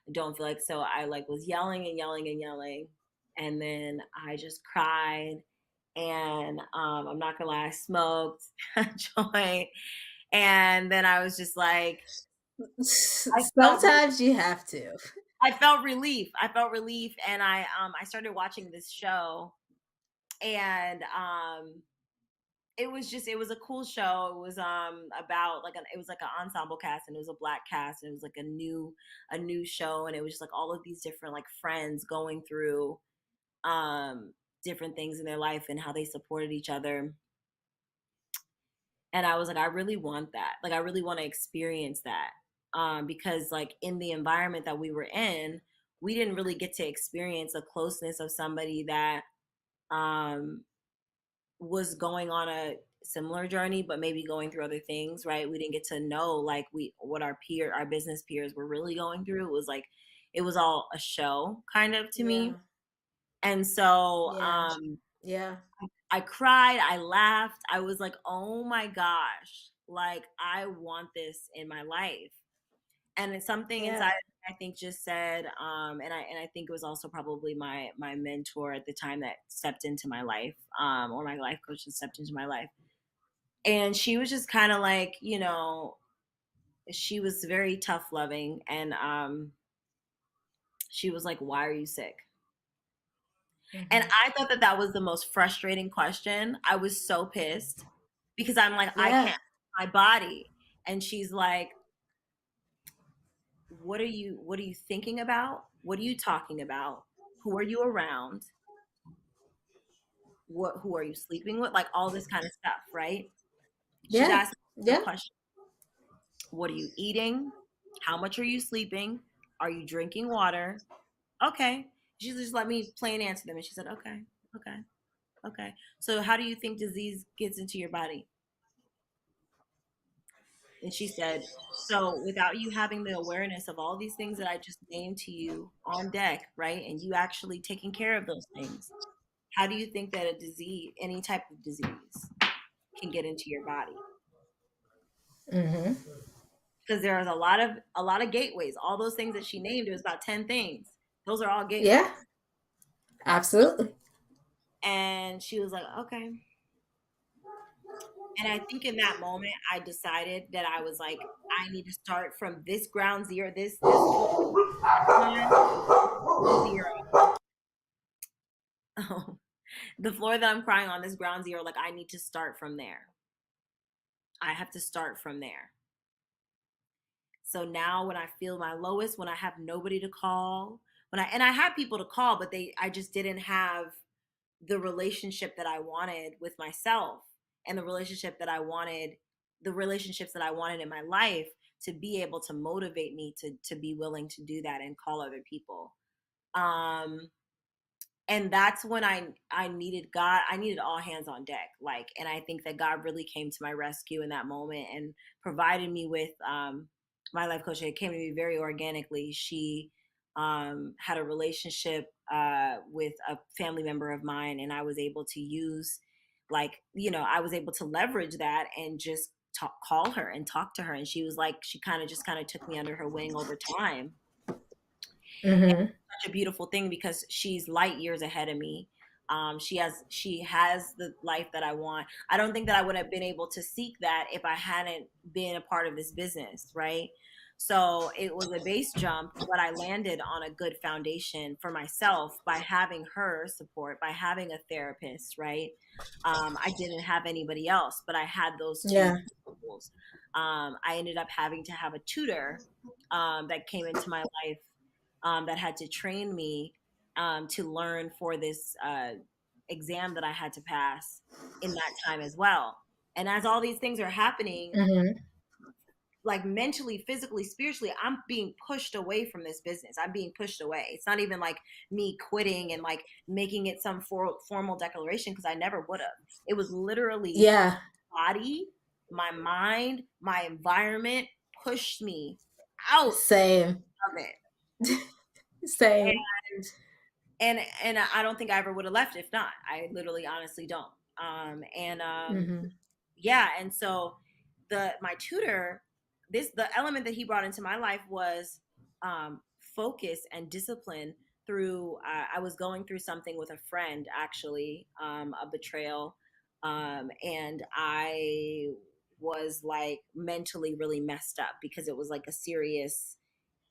I don't feel like, so I like was yelling and yelling and yelling. And then I just cried. And I'm not gonna lie, I smoked a joint. And then I was just like, I felt Sometimes you have to. I felt relief. I felt relief, and I started watching this show, and it was a cool show. It was about like it was like an ensemble cast, and it was a black cast, and it was like a new show, and it was just like all of these different like friends going through um different things in their life and how they supported each other. And I was like, I really want that. Like I really want to experience that. Because like in the environment that we were in, we didn't really get to experience the closeness of somebody that um was going on a similar journey but maybe going through other things, right? We didn't get to know like we what our business peers were really going through. It was like it was all a show kind of to me. Yeah. And so Yeah. Yeah. I cried, I laughed. I was like, "Oh my gosh, like I want this in my life." And it's something Yeah. inside of me, I think just said, and I think it was also probably my mentor at the time that stepped into my life, or my life coach that stepped into my life. And she was just kind of like, she was very tough loving, and she was like, "Why are you sick?" And Mhm. I thought that that was the most frustrating question. I was so pissed because I'm like, I Yeah. can't my body. And she's like, what are you thinking about? What are you talking about? Who are you around? Who are you sleeping with? Like all this kind of stuff, right? She's Yeah. asking the Yeah. question, what are you eating? How much are you sleeping? Are you drinking water? Okay. She just let me plain answer them. And she said, okay, okay, okay. So how do you think disease gets into your body? And she said, so without you having the awareness of all these things that I just named to you on deck, right? And you actually taking care of those things, how do you think that a disease, any type of disease, can get into your body? Mhm. Because there is a lot of gateways. All those things that she named, it was about 10 things. Those are all Yeah. gateways. Absolutely. And she was like, okay. And I think in that moment, I decided that I was like, I need to start from this ground zero, this floor on, zero. The floor that I'm crying on, this ground zero, like I need to start from there. I have to start from there. So now when I feel my lowest, when I have nobody to call, and I had people to call, but I just didn't have the relationship that I wanted with myself, and the relationships that I wanted in my life to be able to motivate me to be willing to do that and call other people. Um And that's when I needed God. I needed all hands on deck. Like, and I think that God really came to my rescue in that moment and provided me with my life coach. It came to me very organically. She had a relationship with a family member of mine, and I was able to use, like, I was able to leverage that and just call her and talk to her. And she was like, she kind of took me under her wing over time. Mm-hmm. Such a beautiful thing because she's light years ahead of me. She has the life that I want. I don't think that I would have been able to seek that if I hadn't been a part of this business, right? So it was a base jump, but I landed on a good foundation for myself by having her support, by having a therapist, right? I didn't have anybody else, but I had those two Yeah. tools. I ended up having to have a tutor that came into my life that had to train me to learn for this exam that I had to pass in that time as well. And as all these things are happening, Mm-hmm. like mentally, physically, spiritually, I'm being pushed away from this business. I'm being pushed away. It's not even like me quitting and like making it some formal declaration, because I never would have. It was literally Yeah. body, my mind, my environment pushed me out Same. of it. Same. And I don't think I ever would have left if not. I literally honestly don't. And Mm-hmm. Yeah, and so my tutor, the element that he brought into my life was focus and discipline through I was going through something with a friend, actually, a betrayal, and I was like mentally really messed up because it was like a serious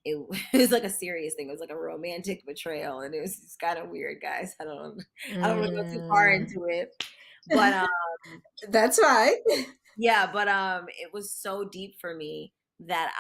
it, it was like a serious thing. It was like a romantic betrayal, and it was just kind of weird, guys. I don't want to go too far Mm. into it, but That's right. yeah, but it was so deep for me that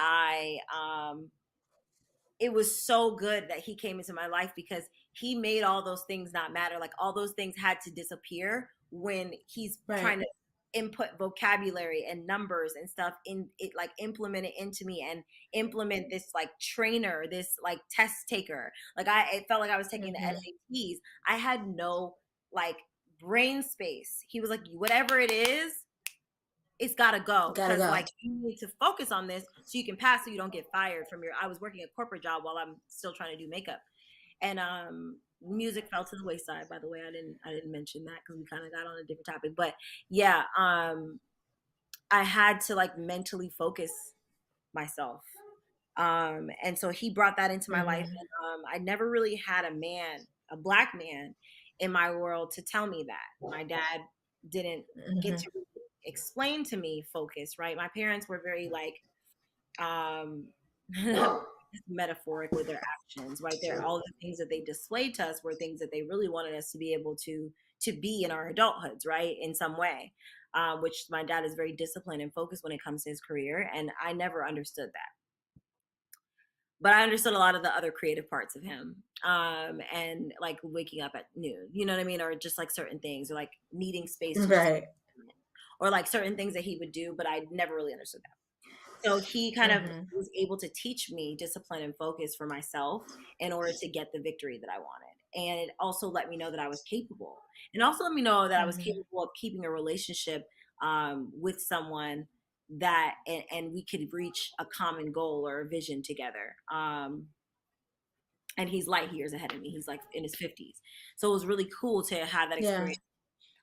it was so good that he came into my life because he made all those things not matter. Like, all those things had to disappear when he's trying Right. to input vocabulary and numbers and stuff in it, like implement it into me and implement this like trainer, this like test taker. Like, it felt like I was taking the Mm-hmm. SATs. I had no like brain space. He was like, whatever it is, it's got to go, Gotta because go. like you need to focus on this so you can pass, so you don't get fired from your I was working a corporate job while I'm still trying to do makeup. And music fell to the wayside, by the way. I didn't mention that because we kind of got on a different topic. But yeah, I had to like mentally focus myself. And so he brought that into my life. Mm-hmm. And I never really had a black man in my world to tell me that. My dad didn't get Mm-hmm. to explain to me focus, right? My parents were very like um metaphoric with their actions, right? There, all the things that they displayed to us were things that they really wanted us to be able to be in our adulthoods, right, in some way. Which my dad is very disciplined and focused when it comes to his career, and I never understood that, but I understood a lot of the other creative parts of him. And like waking up at noon, you know what I mean? Or just like certain things, or like needing space to just, Right. or like certain things that he would do, but I never really understood that. So he kind of Mm-hmm. was able to teach me discipline and focus for myself in order to get the victory that I wanted. And it also let me know that I was capable. And also let me know that I was Mm-hmm. capable of keeping a relationship with someone that, and we could reach a common goal or a vision together. And he's light years ahead of me. He's like in his 50s. So it was really cool to have that Yeah. experience.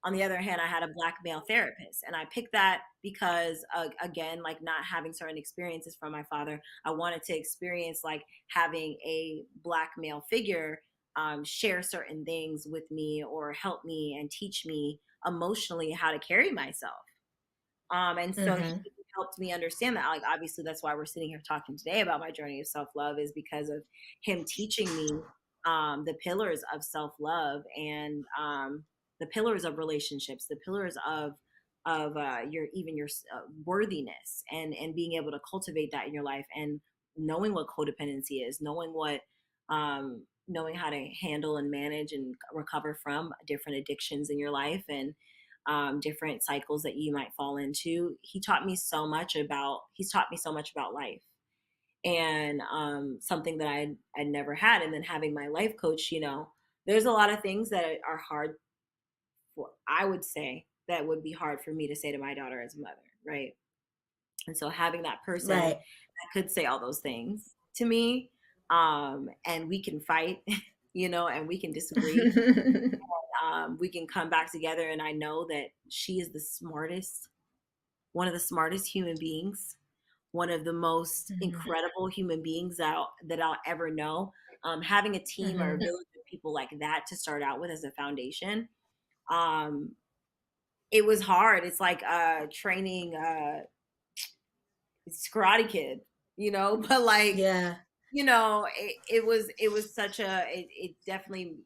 On the other hand, I had a black male therapist, and I picked that because again, like not having certain experiences from my father, I wanted to experience like having a black male figure share certain things with me or help me and teach me emotionally how to carry myself. And so he Mm-hmm. helped me understand that. Like, obviously, that's why we're sitting here talking today about my journey of self love, is because of him teaching me the pillars of self love, and the pillars of relationships, the pillars of your worthiness, and being able to cultivate that in your life, and knowing what codependency is, knowing how to handle and manage and recover from different addictions in your life, and different cycles that you might fall into. He's taught me so much about life, and something that I'd never had. And then having my life coach, there's a lot of things that are hard for, I would say, that would be hard for me to say to my daughter as a mother, right? And so having that person Right. that could say all those things to me, and we can fight, and we can disagree. We can come back together, and I know that she is the smartest, one of the smartest human beings, one of the most Mhm. incredible human beings that I'll ever know. Having a team or a Mhm. village of people like that to start out with as a foundation, um, it was hard. It's like training Karate Kid, but like, Yeah. it was such it definitely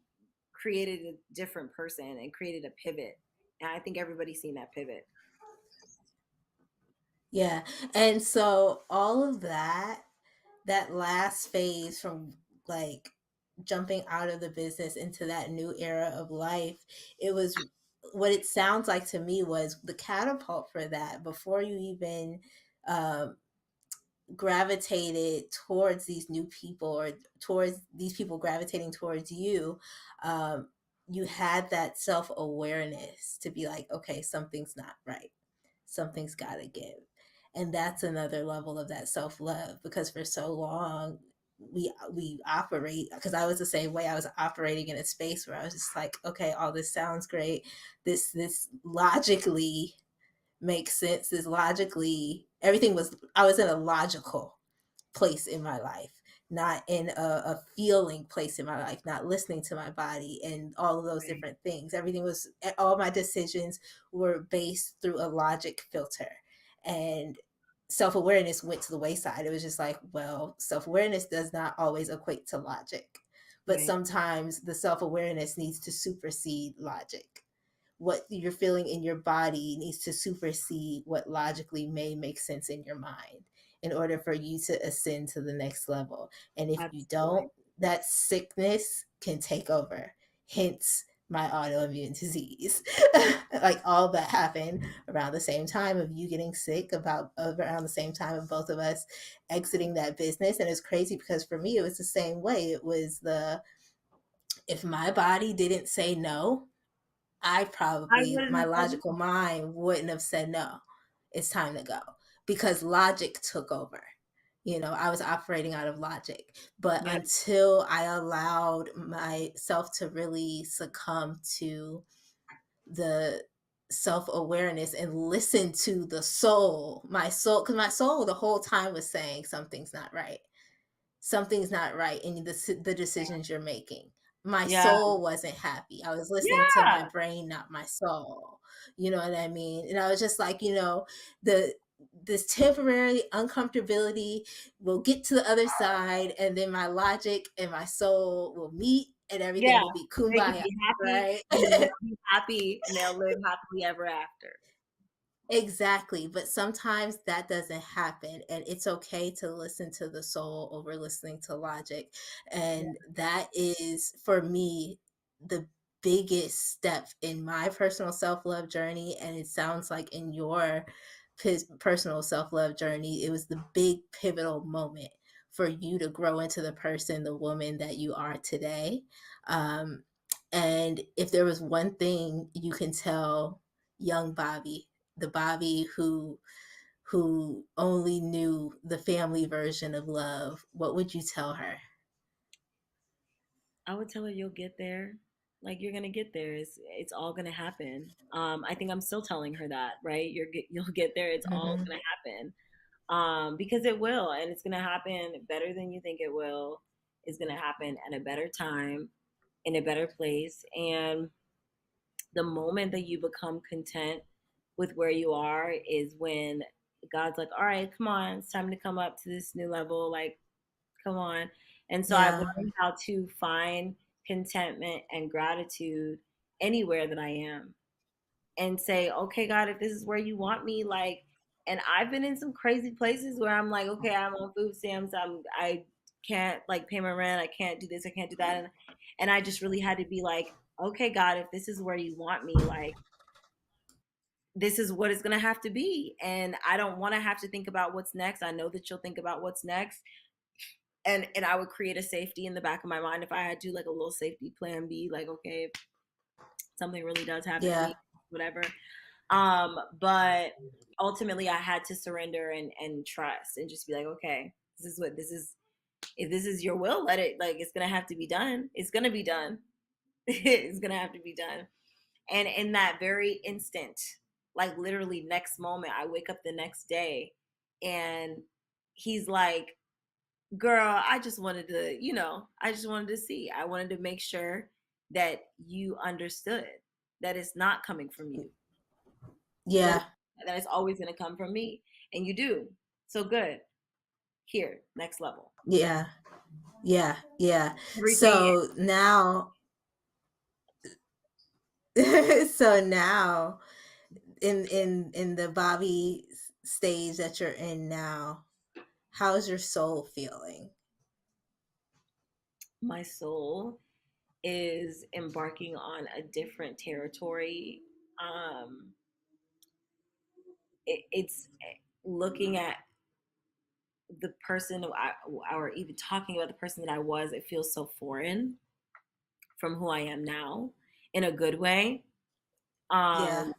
created a different person and created a pivot. And I think everybody's seen that pivot. Yeah. And so all of that, that last phase from like jumping out of the business into that new era of life, it was what it sounds like to me was the catapult for that before you even um, gravitated towards these new people or towards these people gravitating towards you. um, you had that self-awareness to be like, okay, something's not right, something's got to give. And that's another level of that self-love, because for so long we operate, because I was the same way. I was operating in a space where I was just like, okay, all this sounds great, this logically makes sense, this logically everything was, I was in a logical place in my life, not in a feeling place in my life, not listening to my body and all of those Right. different things. Everything was, all my decisions were based through a logic filter. And self awareness went to the wayside. It was just like, well, self awareness does not always equate to logic, but Right. sometimes the self awareness needs to supersede logic. What you're feeling in your body needs to supersede what logically may make sense in your mind in order for you to ascend to the next level. And if you Absolutely. don't, that sickness can take over. Hence my autoimmune disease. Like all that happened around the same time of you getting sick, about around the same time of both of us exiting that business. And it's crazy because for me it was the same way. It was the, if my body didn't say no, I I probably, wouldn't my have said logical no. mind wouldn't have said no. It's time to go, because logic took over. I was operating out of logic. But Yeah. until I allowed myself to really succumb to the self awareness and listen to the soul, my soul, because my soul the whole time was saying something's not right, something's not right in the decisions you're making. My Yeah. soul wasn't happy. I was listening to my Yeah. brain, not my soul. You know what I mean? And I was just like, the this temporary uncomfortability will get to the other side, and then my logic and my soul will meet and everything Yeah. will be They can kumbaya, be happy, right? and then they'll be happy, and they'll live happily ever after. Exactly, but sometimes that doesn't happen, and it's okay to listen to the soul over listening to logic. Yeah. And that is for me the biggest step in my personal self-love journey, and it sounds like in your personal self-love journey it was the big pivotal moment for you to grow into the person, the woman that you are today. um, and if there was one thing you can tell young Bobbie, the Bobbie who only knew the family version of love, what would you tell her? I would tell her you'll get there. Like, you're gonna get there. It's all gonna happen. I think I'm still telling her that, right? You'll get there. It's all Hmm. gonna happen. Because it will, and it's gonna happen better than you think it will. It's gonna happen at a better time, in a better place, and the moment that you become content with where you are is when God's like, all right, come on, it's time to come up to this new level. Like, come on. And so I've Yeah. learned how to find contentment and gratitude anywhere that I am, and say, okay, God, if this is where you want me, like, and I've been in some crazy places where I'm like, okay, I'm on food stamps. I can't like pay my rent. I can't do this. I can't do that. And I just really had to be like, okay, God, if this is where you want me, like, this is what it's going to have to be. And I don't want to have to think about what's next. I know that you'll think about what's next. and I would create a safety in the back of my mind if I had to, like a little safety plan B, like okay, if something really does happen to Yeah. me, whatever. But ultimately I had to surrender and trust and just be like, okay, this is what this is. If this is your will, let it, like, it's gonna have to be done. It's gonna be done. It's gonna have to be done. And in that very instant, like literally next moment, I wake up the next day and he's like, girl, I just wanted to, I just wanted to see. I wanted to make sure that you understood that it's not coming from you. That Yeah. that it's always gonna come from me. And you do. So good. Here, next level. Yeah. Yeah. Yeah. Everything. So now, so now, in the Bobbie stage that you're in now, how's your soul feeling? My soul is embarking on a different territory. Um, it's looking at the person or even talking about the person that I was. It feels so foreign from who I am now, in a good way. Yeah. Um,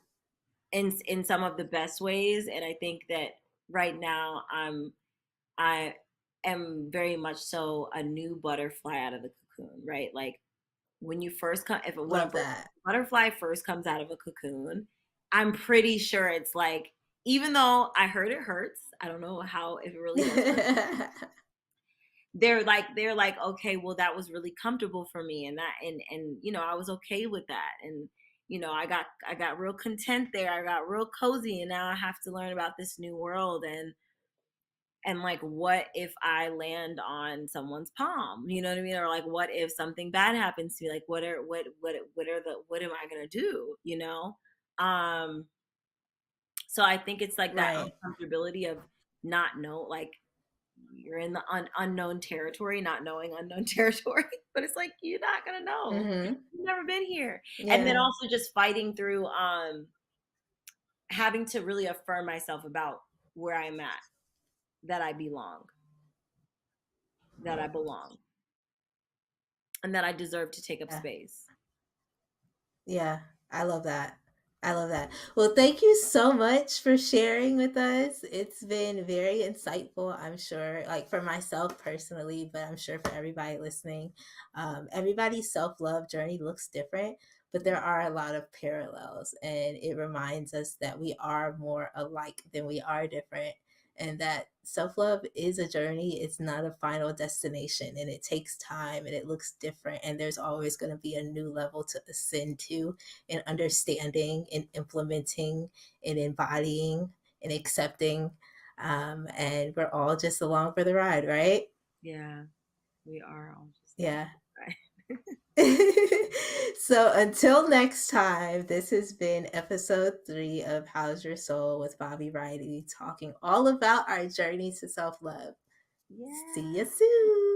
in some of the best ways, and I think that right now I am very much so a new butterfly out of the cocoon, right? Like when you first come, if when a Love that. butterfly first comes out of a cocoon, I'm pretty sure it's like, even though I heard it hurts, I don't know how, if it really does hurt. They're like, okay, well, that was really comfortable for me, and that, and I was okay with that, and I got real content there. I got real cozy, and now I have to learn about this new world, and like, what if I land on someone's palm, you know what I mean? Or like, what if something bad happens to me? Like, what am I gonna do, um so I think it's like that Right. uncomfortability of not know, like, you're in the unknown territory, not knowing unknown territory, but it's like, you're not gonna know, Mm-hmm. you've never been here. And then Yeah. also just fighting through having to really affirm myself about where I'm at, that I belong, that I belong, and that I deserve to take up Yeah. space. Yeah, I love that. I love that. Well, thank you so much for sharing with us. It's been very insightful, I'm sure, like for myself personally, but I'm sure for everybody listening. Everybody's self love journey looks different, but there are a lot of parallels, and it reminds us that we are more alike than we are different, and that self love is a journey. It's not a final destination, and it takes time and it looks different. And there's always going to be a new level to ascend to in understanding and implementing and embodying and accepting. And we're all just along for the ride, right? Yeah, we are all just along Yeah. the way. So until next time, this has been episode 3 of How's Your Soul with Bobbie Riley, talking all about our journey to self love. See you Yeah. soon.